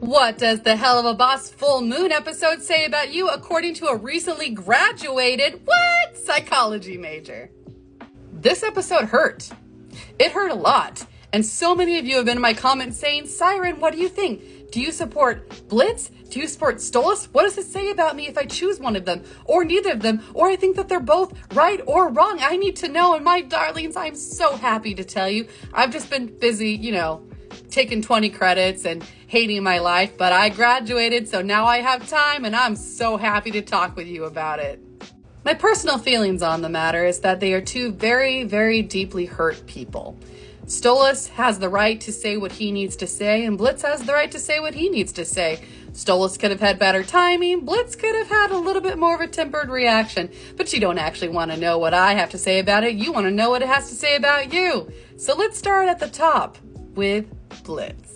What does the Helluvaboss full moon episode say about you according to a recently graduated, psychology major? This episode hurt. It hurt a lot. And so many of you have been in my comments saying, Siren, what do you think? Do you support Blitz? Do you support Stolas? What does it say about me if I choose one of them or neither of them? Or I think that they're both right or wrong. I need to know. And my darlings, I'm so happy to tell you. I've just been busy, taking 20 credits and hating my life, but I graduated, so now I have time and I'm so happy to talk with you about it. My personal feelings on the matter is that they are two very, very deeply hurt people. Stolas has the right to say what he needs to say, and Blitz has the right to say what he needs to say. Stolas could have had better timing. Blitz could have had a little bit more of a tempered reaction, but you don't actually want to know what I have to say about it. You want to know what it has to say about you. So let's start at the top with Blitz.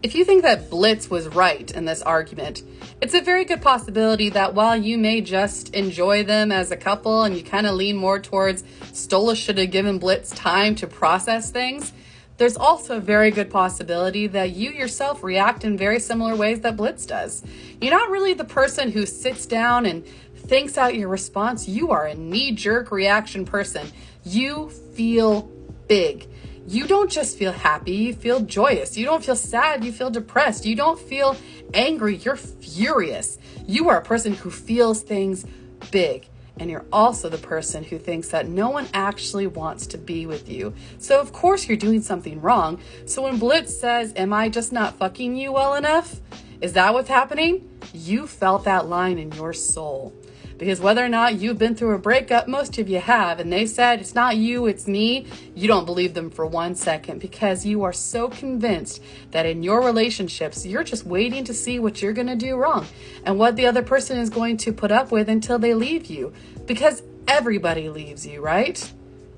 If you think that Blitz was right in this argument, it's a very good possibility that while you may just enjoy them as a couple and you kind of lean more towards Stolas should have given Blitz time to process things, there's also a very good possibility that you yourself react in very similar ways that Blitz does. You're not really the person who sits down and thinks out your response. You are a knee-jerk reaction person. You feel big. You don't just feel happy, you feel joyous. You don't feel sad, you feel depressed. You don't feel angry, you're furious. You are a person who feels things big. And you're also the person who thinks that no one actually wants to be with you. So of course you're doing something wrong. So when Blitz says, am I just not fucking you well enough? Is that what's happening? You felt that line in your soul. Because whether or not you've been through a breakup, most of you have, and they said, it's not you, it's me, you don't believe them for 1 second because you are so convinced that in your relationships, you're just waiting to see what you're going to do wrong and what the other person is going to put up with until they leave you. Because everybody leaves you, right?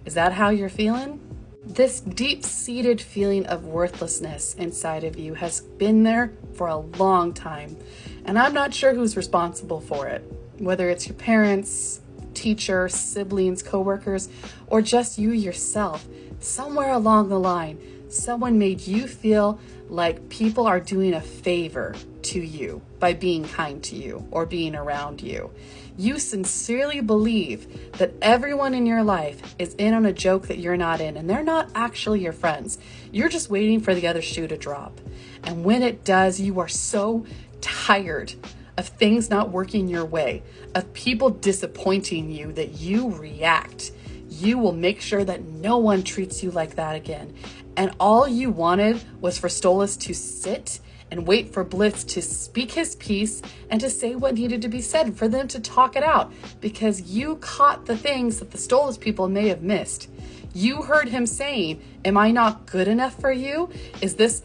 Is that how you're feeling? This deep-seated feeling of worthlessness inside of you has been there for a long time, and I'm not sure who's responsible for it. Whether it's your parents, teacher, siblings, coworkers, or just you yourself, somewhere along the line, someone made you feel like people are doing a favor to you by being kind to you or being around you. You sincerely believe that everyone in your life is in on a joke that you're not in, and they're not actually your friends. You're just waiting for the other shoe to drop. And when it does, you are so tired of things not working your way, of people disappointing you, that you react. You will make sure that no one treats you like that again. And all you wanted was for Stolas to sit and wait for Blitz to speak his piece and to say what needed to be said, for them to talk it out, because you caught the things that the Stolas people may have missed. You heard him saying, am I not good enough for you? This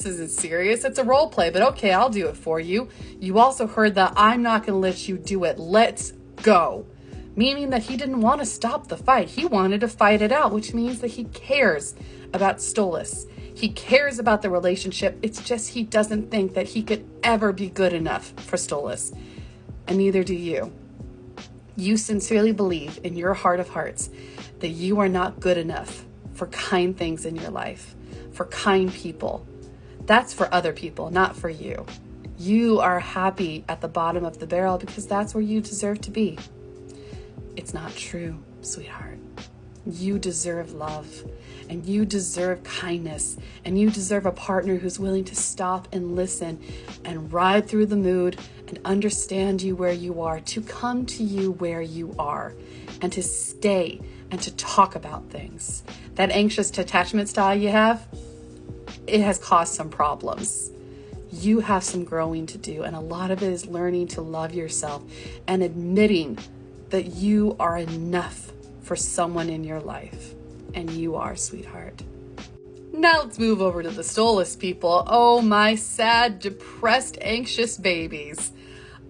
isn't serious. It's a role play, but okay, I'll do it for you. You also heard the, I'm not going to let you do it. Let's go. Meaning that he didn't want to stop the fight. He wanted to fight it out, which means that he cares about Stolas. He cares about the relationship. It's just he doesn't think that he could ever be good enough for Stolas. And neither do you. You sincerely believe in your heart of hearts that you are not good enough for kind things in your life, for kind people. That's for other people, not for you. You are happy at the bottom of the barrel because that's where you deserve to be. It's not true, sweetheart. You deserve love, and you deserve kindness, and you deserve a partner who's willing to stop and listen and ride through the mood and understand you where you are, to come to you where you are, and to stay and to talk about things. That anxious attachment style you have, it has caused some problems. You have some growing to do, and a lot of it is learning to love yourself and admitting that you are enough for someone in your life. And you are, sweetheart. Now let's move over to the Stolas people. Oh, my sad, depressed, anxious babies.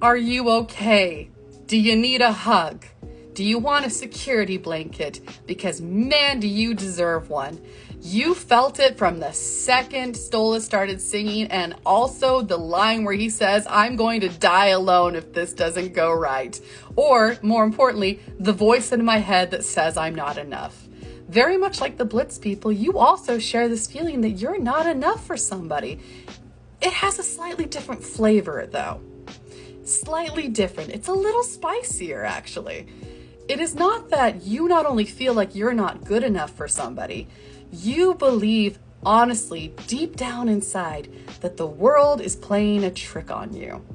Are you okay? Do you need a hug? Do you want a security blanket? Because man, do you deserve one. You felt it from the second Stolas started singing, and also the line where he says, I'm going to die alone if this doesn't go right. Or, more importantly, the voice in my head that says I'm not enough. Very much like the Blitz people, you also share this feeling that you're not enough for somebody. It has a slightly different flavor though. Slightly different. It's a little spicier actually. It is not that you not only feel like you're not good enough for somebody, you believe honestly, deep down inside, that the world is playing a trick on you.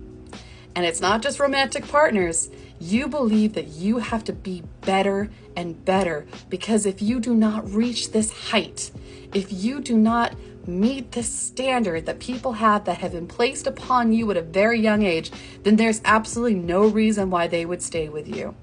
And it's not just romantic partners. You believe that you have to be better and better because if you do not reach this height, if you do not meet this standard that people have that have been placed upon you at a very young age, then there's absolutely no reason why they would stay with you.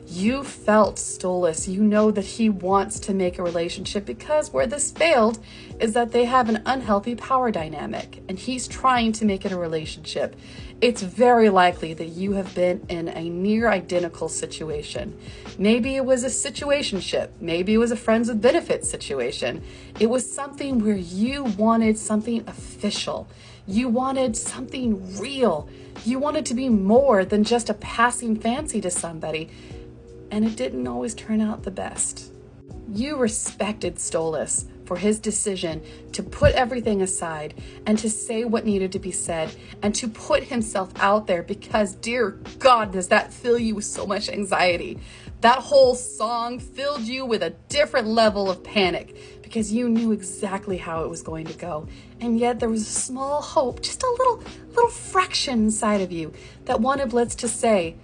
You felt Stolas. You know that he wants to make a relationship because where this failed is that they have an unhealthy power dynamic and he's trying to make it a relationship. It's very likely that you have been in a near identical situation. Maybe it was a situationship. Maybe it was a friends with benefits situation. It was something where you wanted something official. You wanted something real. You wanted to be more than just a passing fancy to somebody. And it didn't always turn out the best. You respected Stolas for his decision to put everything aside and to say what needed to be said and to put himself out there because, dear God, does that fill you with so much anxiety. That whole song filled you with a different level of panic because you knew exactly how it was going to go. And yet there was a small hope, just a little fraction inside of you that wanted Blitz to say,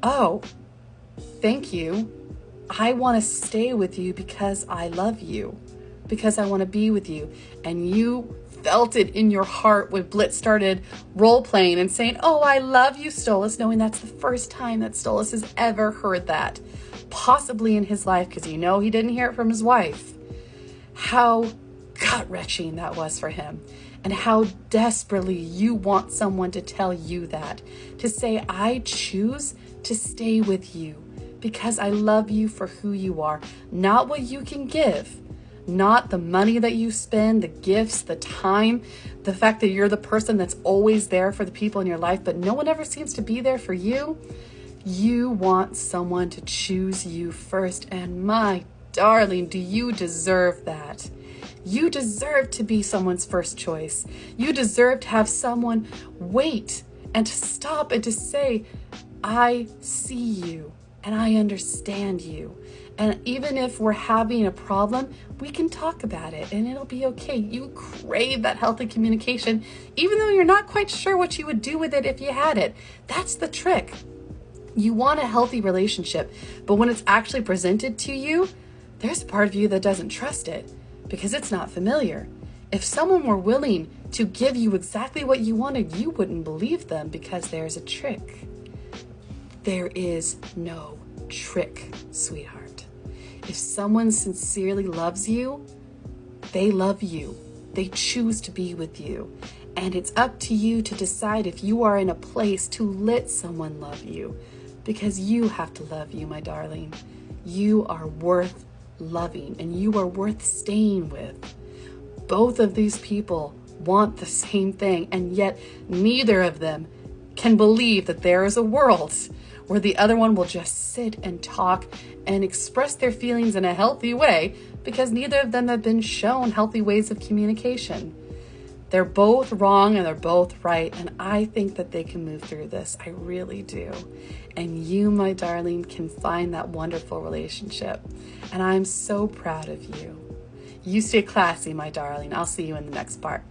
oh, thank you. I want to stay with you because I love you, because I want to be with you. And you felt it in your heart when Blitz started role playing and saying, oh, I love you, Stolas, knowing that's the first time that Stolas has ever heard that, possibly in his life, because you know he didn't hear it from his wife. How gut-wrenching that was for him. And how desperately you want someone to tell you that, to say, I choose to stay with you because I love you for who you are, not what you can give, not the money that you spend, the gifts, the time, the fact that you're the person that's always there for the people in your life, but no one ever seems to be there for you. You want someone to choose you first, and my darling, do you deserve that? You deserve to be someone's first choice. You deserve to have someone wait and to stop and to say, I see you and I understand you. And even if we're having a problem, we can talk about it and it'll be okay. You crave that healthy communication, even though you're not quite sure what you would do with it if you had it. That's the trick. You want a healthy relationship, but when it's actually presented to you, there's a part of you that doesn't trust it because it's not familiar. If someone were willing to give you exactly what you wanted, you wouldn't believe them because there's a trick. There is no trick, sweetheart. If someone sincerely loves you, they love you. They choose to be with you. And it's up to you to decide if you are in a place to let someone love you, because you have to love you, my darling. You are worth loving and you are worth staying with. Both of these people want the same thing, and yet neither of them can believe that there is a world where the other one will just sit and talk and express their feelings in a healthy way, because neither of them have been shown healthy ways of communication. They're both wrong and they're both right, and I think that they can move through this. I really do. And you, my darling, can find that wonderful relationship. And I'm so proud of you. You stay classy, my darling. I'll see you in the next part.